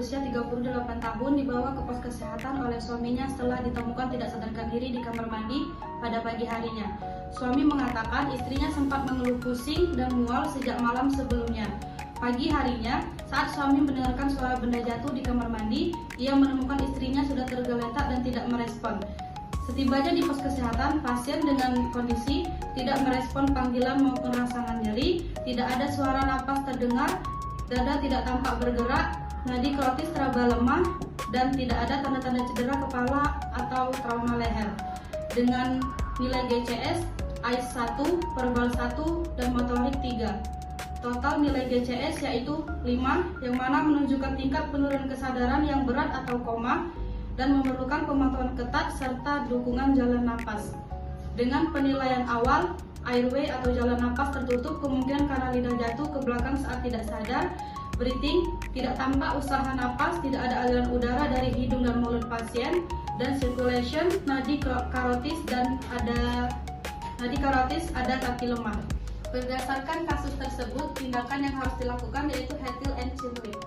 berusia 38 tahun dibawa ke pos kesehatan oleh suaminya setelah ditemukan tidak sadarkan diri di kamar mandi pada pagi harinya. Suami mengatakan istrinya sempat mengeluh pusing dan mual sejak malam sebelumnya. Pagi harinya, saat suami mendengarkan suara benda jatuh di kamar mandi, ia menemukan istrinya sudah tergeletak dan tidak merespon. Setibanya di pos kesehatan, pasien dengan kondisi tidak merespon panggilan maupun rangsangan nyeri, tidak ada suara napas terdengar, dada tidak tampak bergerak, nadi karotis teraba lemah, dan tidak ada tanda-tanda cedera kepala atau trauma leher. Dengan nilai GCS, AIS 1, verbal 1, dan motorik 3. Total nilai GCS yaitu 5, yang mana menunjukkan tingkat penurunan kesadaran yang berat atau koma, dan memerlukan pemantauan ketat serta dukungan jalan napas. Dengan penilaian awal, airway atau jalan napas tertutup kemungkinan karena lidah jatuh ke belakang saat tidak sadar. Breathing, tidak tampak usaha napas, tidak ada aliran udara dari hidung dan mulut pasien, dan circulation, nadi karotis ada kaki lemah. Berdasarkan kasus tersebut, tindakan yang harus dilakukan yaitu head till and chin lift.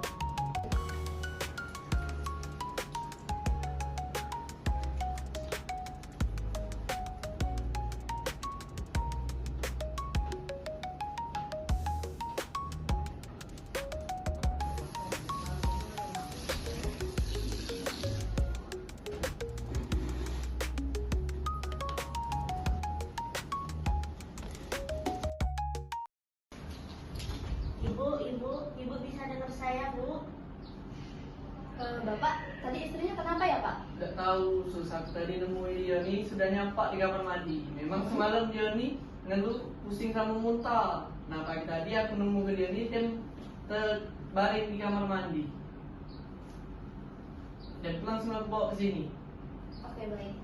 Ibu bisa dengar saya, Bu? Bapak, tadi istrinya kenapa ya, Pak? Tidak tahu, susah tadi nemuin dia nih sudah nyampak di kamar mandi. Memang semalam dia nih ngeluh pusing sama muntah. Nah pagi tadi aku nemu dia nih dan terbaring di kamar mandi. Dan langsung aku bawa ke sini. Oke, baik.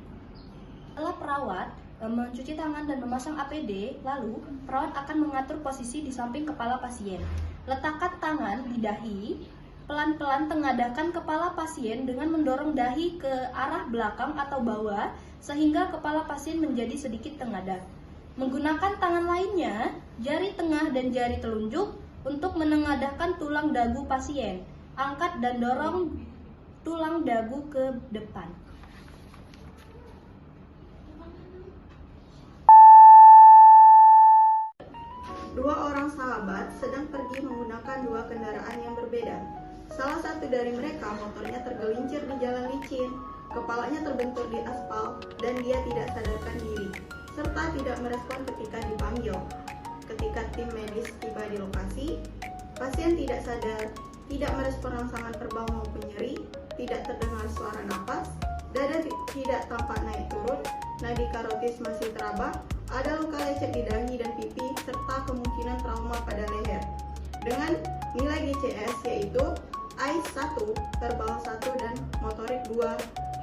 Setelah perawat mencuci tangan dan memasang APD, lalu perawat akan mengatur posisi di samping kepala pasien. Letakkan tangan di dahi, pelan-pelan tengadahkan kepala pasien dengan mendorong dahi ke arah belakang atau bawah sehingga kepala pasien menjadi sedikit tengadah. Menggunakan tangan lainnya, jari tengah dan jari telunjuk untuk menengadahkan tulang dagu pasien. Angkat dan dorong tulang dagu ke depan. Dua orang sahabat sedang pergi menggunakan dua kendaraan yang berbeda. Salah satu dari mereka motornya tergelincir di jalan licin, kepalanya terbentur di aspal, dan dia tidak sadarkan diri, serta tidak merespon ketika dipanggil. Ketika tim medis tiba di lokasi, pasien tidak sadar, tidak merespon rangsangan verbal maupun nyeri, tidak terdengar suara napas, dada tidak tampak naik turun, nadi karotis masih teraba, ada luka lecet di dahi dan pipi, serta kemungkinan trauma pada leher. Dengan nilai GCS yaitu AIS 1, verbal 1, dan motorik 2,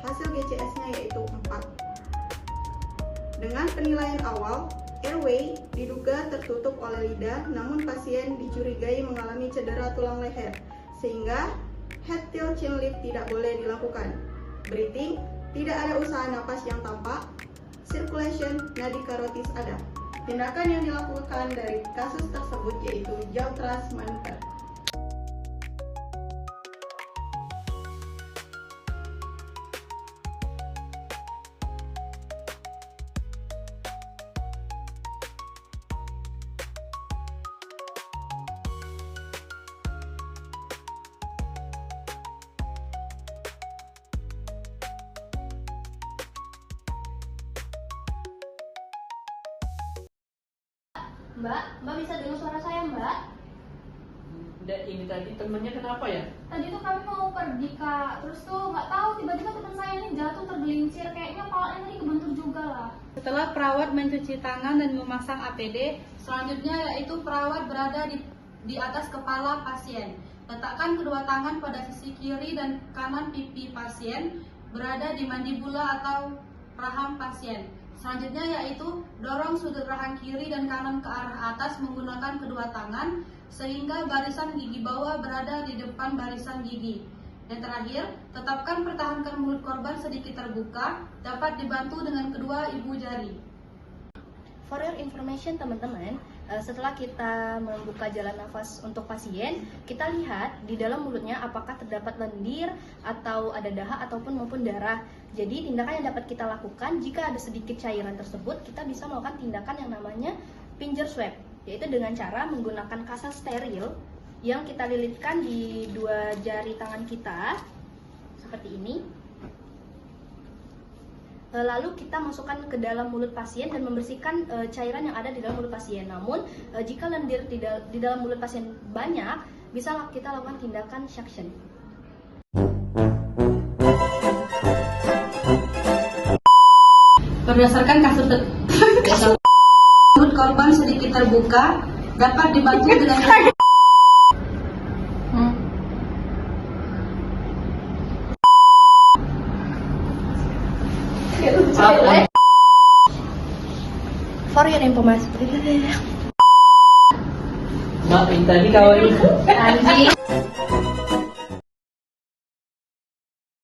hasil GCS-nya yaitu 4. Dengan penilaian awal, airway diduga tertutup oleh lidah, namun pasien dicurigai mengalami cedera tulang leher, sehingga head till chin lift tidak boleh dilakukan. Breathing, tidak ada usaha napas yang tampak. Circulation, nadi karotis ada. Tindakan yang dilakukan dari kasus tersebut yaitu jaw thrust manuver. Mbak bisa dengar suara saya, Mbak? Dan ini tadi temennya kenapa ya? Tadi tuh kami mau pergi, Kak. Terus tuh nggak tahu tiba-tiba teman saya ini jatuh tergelincir. Kayaknya kepalanya tadi kebentur juga lah. Setelah perawat mencuci tangan dan memasang APD, selanjutnya yaitu perawat berada di atas kepala pasien. Letakkan kedua tangan pada sisi kiri dan kanan pipi pasien, berada di mandibula atau rahang pasien. Selanjutnya yaitu dorong sudut rahang kiri dan kanan ke arah atas menggunakan kedua tangan sehingga barisan gigi bawah berada di depan barisan gigi. Dan terakhir, tetapkan pertahankan mulut korban sedikit terbuka, dapat dibantu dengan kedua ibu jari. For your information teman-teman, setelah kita membuka jalan nafas untuk pasien, kita lihat di dalam mulutnya apakah terdapat lendir atau ada dahak ataupun maupun darah. Jadi tindakan yang dapat kita lakukan jika ada sedikit cairan tersebut, kita bisa melakukan tindakan yang namanya pincer swab, yaitu dengan cara menggunakan kasa steril yang kita lilitkan di 2 jari tangan kita seperti ini. Lalu kita masukkan ke dalam mulut pasien dan membersihkan cairan yang ada di dalam mulut pasien. Namun jika lendir di dalam mulut pasien banyak, bisa kita lakukan tindakan suction. Berdasarkan kasus mulut korban sedikit terbuka, dapat dibantu dengan For your information. Maaf, tadi kawan Anjing.